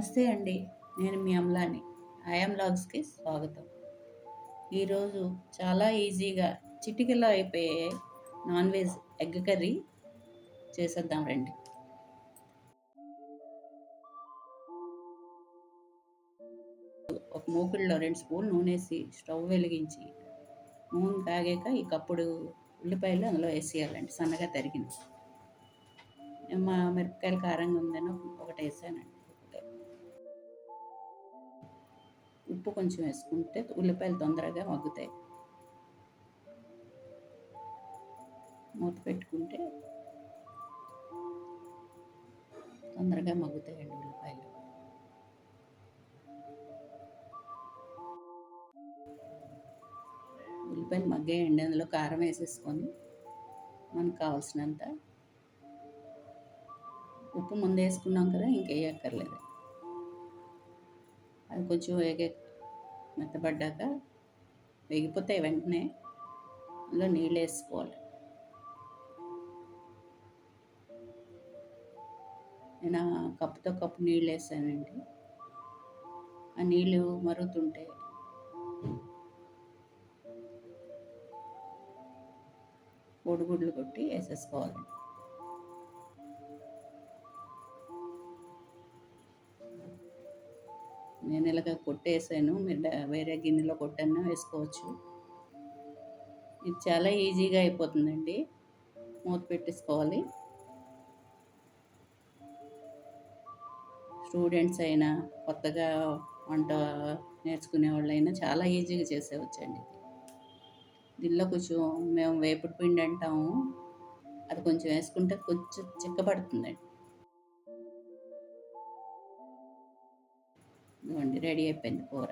నమస్తే అండి. నేను మీ అమలాని. ఐయామ్ లాగ్స్‌కి స్వాగతం. ఈరోజు చాలా ఈజీగా చిటికెలో అయిపోయే నాన్ వెజ్ ఎగ్ కర్రీ చేసేద్దాం రండి. ఒక మూకుడులో 2 స్పూన్లు నూనెసి స్టవ్ వెలిగించి నూనె కాగాక ఈ కప్పుడు ఉల్లిపాయలు అందులో వేసేయాలండి సన్నగా తరిగినవి. మా మిరపకాయలు కారంగా ఉందని ఒకటి వేసానండి. ఉప్పు కొంచెం వేసుకుంటే ఉల్లిపాయలు తొందరగా మగ్గుతాయి. మూత పెట్టుకుంటే తొందరగా మగ్గుతాయండి ఉల్లిపాయలు. ఉల్లిపాయలు మగ్గాయండి, అందులో కారం వేసేసుకొని మనకు కావాల్సినంత ఉప్పు ముందు వేసుకున్నాం కదా, ఇంకేయక్కర్లేదు. అది కొంచెం మెత్తబడ్డాక వేగిపోతాయి వెంటనే. అందులో నీళ్ళు వేసుకోవాలి. నేను కప్పుతో కప్పు నీళ్ళు వేసానండి. ఆ నీళ్ళు మరుగుతుంటే కోడిగుడ్లు కొట్టి వేసేసుకోవాలండి. నేను ఇలాగ కొట్టేసాను, మీరు వేరే గిన్నెలో కొట్టన్నా వేసుకోవచ్చు. ఇది చాలా ఈజీగా అయిపోతుందండి. మూత పెట్టేసుకోవాలి. స్టూడెంట్స్ అయినా కొత్తగా వంట నేర్చుకునే వాళ్ళైనా చాలా ఈజీగా చేసేవచ్చండి. దీనిలో కొంచెం మేము వేపుడు పిండి అంటాము, అది కొంచెం వేసుకుంటే కొంచెం చిక్కబడుతుందండి. ఇదిగోండి రెడీ అయిపోయింది కూర.